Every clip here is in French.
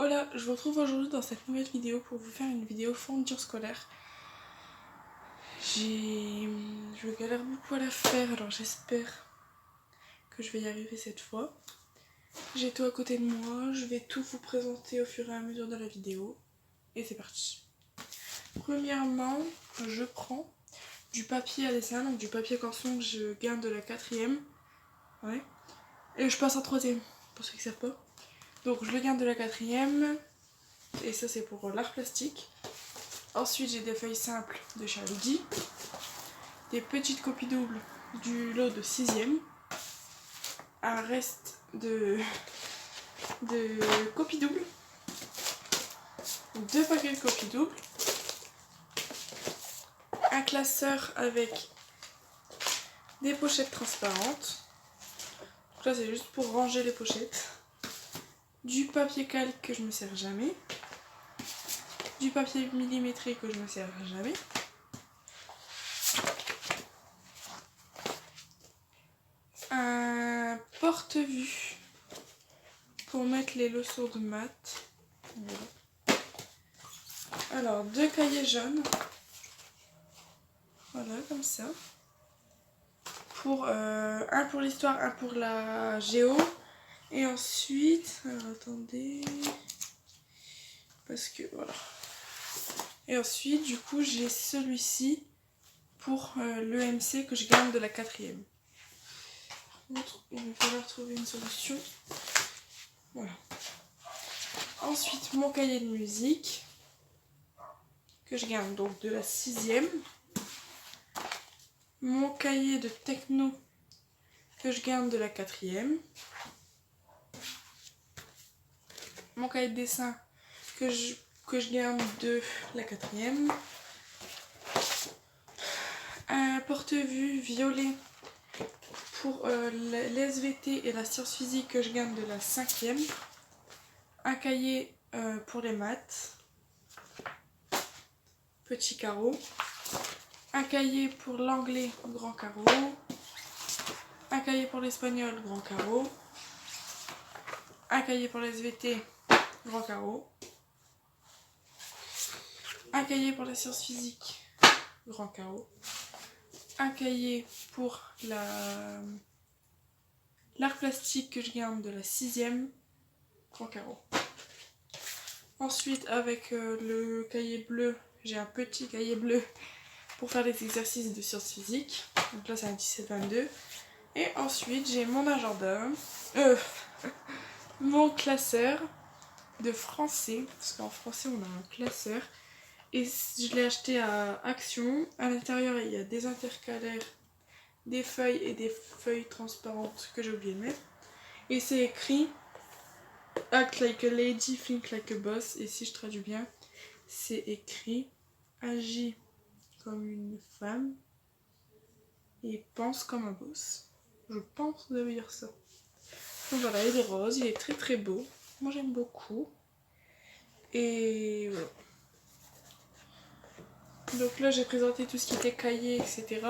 Hola, je vous retrouve aujourd'hui dans cette nouvelle vidéo pour vous faire une vidéo fourniture scolaire. Je galère beaucoup à la faire, alors j'espère que je vais y arriver cette fois. J'ai tout à côté de moi, je vais tout vous présenter au fur et à mesure de la vidéo. Et c'est parti. Premièrement, je prends du papier à dessin, donc du papier canson que je garde de la 4e. Ouais. Et je passe en 3e, pour ceux qui ne savent pas. Donc je le garde de la 4e. Et ça c'est pour l'art plastique. Ensuite j'ai des feuilles simples de Chaludi, des petites copies doubles du lot de 6e, un reste de copies doubles, 2 paquets de copies doubles, un classeur avec des pochettes transparentes, donc là c'est juste pour ranger les pochettes, du papier calque que je me sers jamais, du papier millimétré que je me sers jamais, un porte-vue pour mettre les leçons de maths. Voilà. Alors 2 cahiers jaunes, voilà comme ça, pour un pour l'histoire, un pour la géo, et ensuite, alors attendez, parce que voilà, et ensuite du coup j'ai celui-ci pour l'EMC que je garde de la 4e. Il va falloir trouver une solution. Voilà. Ensuite mon cahier de musique que je garde donc de la 6e. Mon cahier de techno que je garde de la 4e. Mon cahier de dessin que je garde de la 4e. Un porte-vue violet pour l'SVT et la science physique que je garde de la 5e. Un cahier pour les maths, petit carreau. Un cahier pour l'anglais, grand carreau. Un cahier pour l'espagnol, grand carreau. Un cahier pour l'SVT, grand carreau. Un cahier pour la science physique, grand carreau. Un cahier pour l'art plastique que je garde de la 6e, grand carreau. Ensuite avec le cahier bleu, j'ai un petit cahier bleu pour faire les exercices de sciences physiques. Donc là c'est un 17-22. Et ensuite j'ai mon agenda, mon classeur de français, parce qu'en français on a un classeur. Et je l'ai acheté à Action. À l'intérieur il y a des intercalaires, des feuilles et des feuilles transparentes que j'ai oublié de mettre. Et c'est écrit Act like a lady, think like a boss. Et si je traduis bien, c'est écrit agis comme une femme et pense comme un boss. Je pense que ça veut dire ça. Donc voilà, il est rose, il est très très beau. Moi j'aime beaucoup. Et voilà. Donc là j'ai présenté tout ce qui était cahier, etc.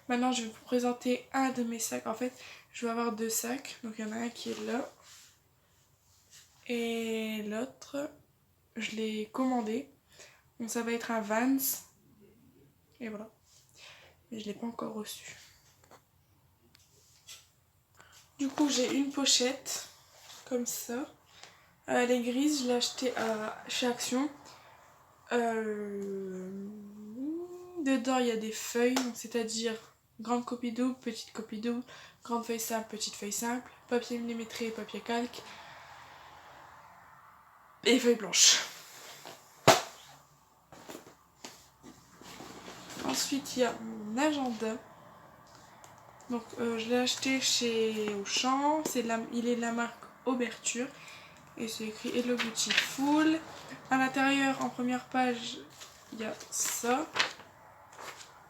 Maintenant je vais vous présenter un de mes sacs. En fait je vais avoir 2 sacs. Donc il y en a un qui est là. Et l'autre je l'ai commandé. Donc ça va être un Vans. Et voilà. Mais je ne l'ai pas encore reçu. Du coup j'ai une pochette. Comme ça. Elle est grise, je l'ai achetée chez Action. Dedans il y a des feuilles, c'est-à-dire grande copie double, petite copie double, grande feuille simple, petite feuille simple, papier millimétré, papier calque et feuille blanche. Ensuite il y a mon agenda. Donc je l'ai acheté chez Auchan, il est de la marque Auberture et c'est écrit Hello Beautiful. À l'intérieur en première page il y a ça.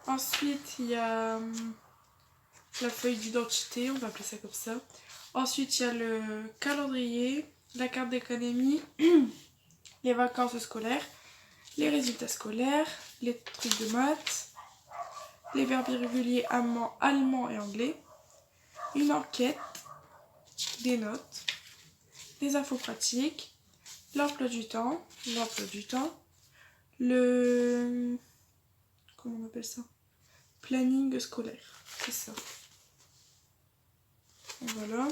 Ensuite il y a la feuille d'identité, on va appeler ça comme ça. Ensuite il y a le calendrier, la carte d'économie, les vacances scolaires, les résultats scolaires, les trucs de maths, les verbes irréguliers allemand et anglais, une enquête, des notes, des infos pratiques, l'emploi du temps, le... comment on appelle ça? Planning scolaire, c'est ça. Voilà.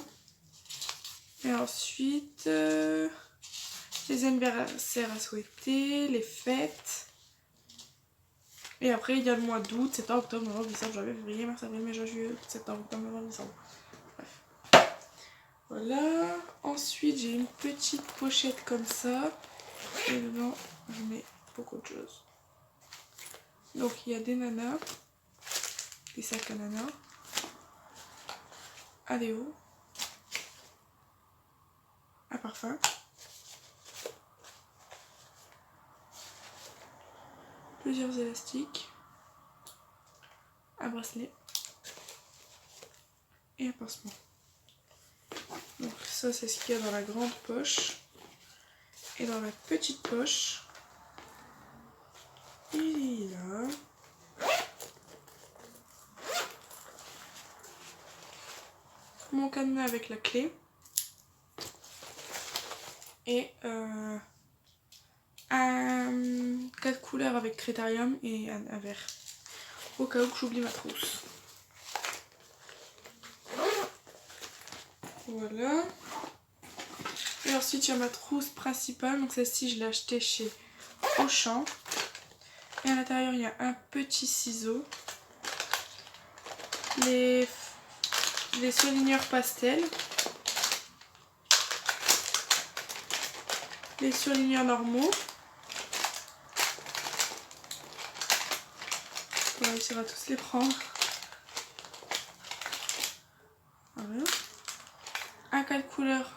Et ensuite, les anniversaires à souhaiter, les fêtes. Et après, il y a le mois d'août, septembre, octobre, novembre, décembre, janvier, février, mars, avril, mai, juin, juillet, août, septembre, octobre, novembre, décembre. Bref. Voilà. Ensuite, j'ai une petite pochette comme ça. Et dedans, je mets beaucoup de choses. Donc, il y a des nanas, des sacs à nanas, un déo, un parfum, plusieurs élastiques, un bracelet et un pansement. Donc ça c'est ce qu'il y a dans la grande poche. Et dans la petite poche, il y a mon cadenas avec la clé et un 4 couleurs avec critérium et un vert. Au cas où j'oublie ma trousse. Voilà. Et ensuite, il y a ma trousse principale. Donc celle-ci, je l'ai achetée chez Auchan. Et à l'intérieur, il y a un petit ciseau. Les surligneurs pastel. Les surligneurs normaux. On va réussir à tous les prendre. Voilà. Un 4 couleurs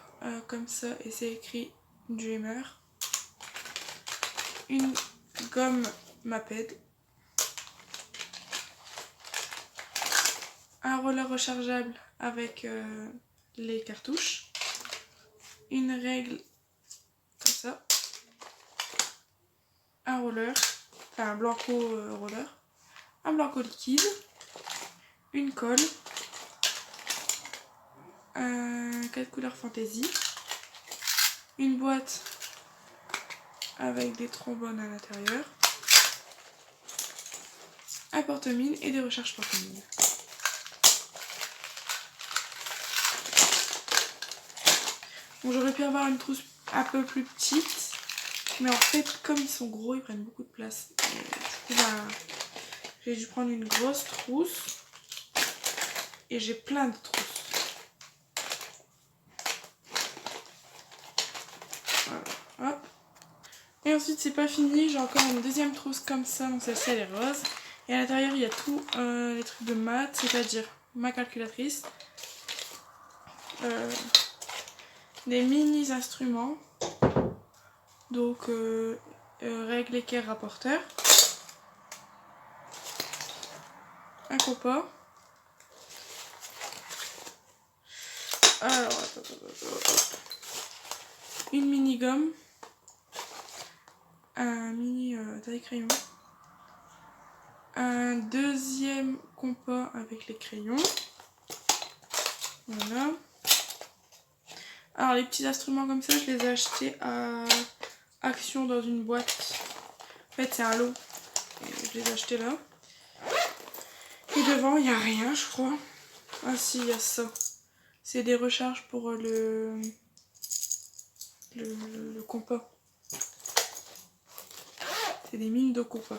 comme ça et c'est écrit Dreamer. Une gomme Maped. Un roller rechargeable avec les cartouches. Une règle comme ça. Un roller, enfin un blanco roller. Un blanco liquide. Une colle. Un 4 couleurs fantasy. Une boîte avec des trombones à l'intérieur. Un porte-mine et des recharges porte-mine. Bon, j'aurais pu avoir une trousse un peu plus petite, mais en fait, comme ils sont gros, ils prennent beaucoup de place. Et du coup, bah, j'ai dû prendre une grosse trousse et j'ai plein de trousses. Voilà, hop. Et ensuite, c'est pas fini, j'ai encore une deuxième trousse comme ça, donc celle-ci elle est rose. Et à l'intérieur, il y a tous les trucs de maths, c'est-à-dire ma calculatrice, des mini instruments, donc règle, équerre, rapporteur, un compas, alors une mini gomme, un mini taille crayon, un deuxième compas avec les crayons, voilà. Alors les petits instruments comme ça, je les ai achetés à Action dans une boîte. En fait c'est un lot. Et je les ai achetés là. Et devant il n'y a rien je crois. Ah si, il y a ça. C'est des recharges pour le compas. C'est des mines de compas.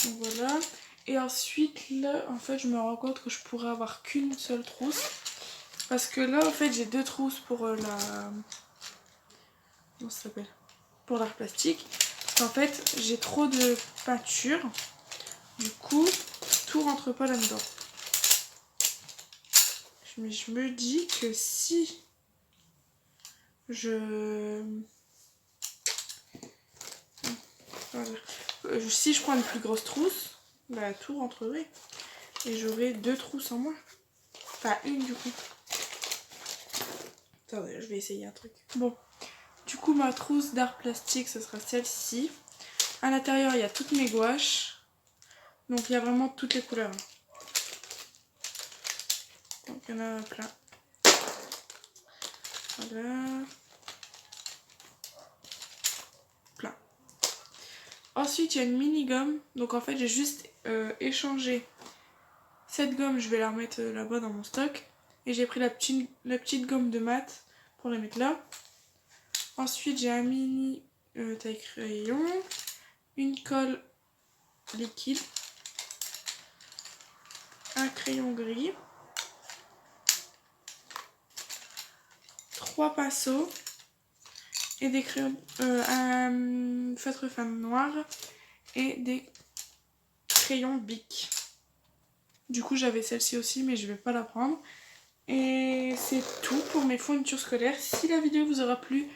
Donc voilà. Et ensuite là en fait je me rends compte que je pourrais avoir qu'une seule trousse. Parce que là en fait j'ai deux trousses pour la... Comment ça s'appelle? Pour l'art plastique. Parce qu'en fait j'ai trop de peinture. Du coup tout rentre pas là-dedans. Mais je me dis que si si je prends une plus grosse trousse, bah tout rentrerait. Et j'aurai deux trousses en moins. Enfin une du coup. Attendez, je vais essayer un truc. Bon, du coup ma trousse d'art plastique ce sera celle-ci. À l'intérieur il y a toutes mes gouaches. Donc il y a vraiment toutes les couleurs. Donc il y en a plein. Voilà. Ensuite, il y a une mini gomme. Donc en fait, j'ai juste échangé cette gomme. Je vais la remettre là-bas dans mon stock. Et j'ai pris la petite gomme de mat pour la mettre là. Ensuite, j'ai un mini taille crayon. Une colle liquide. Un crayon gris. 3 pinceaux. Et des crayons, un feutre fin noir et des crayons Bic. Du coup j'avais celle-ci aussi mais je vais pas la prendre. Et c'est tout pour mes fournitures scolaires. Si la vidéo vous a plu,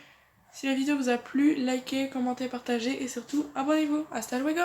likez, commentez, partagez et surtout abonnez-vous. Hasta luego!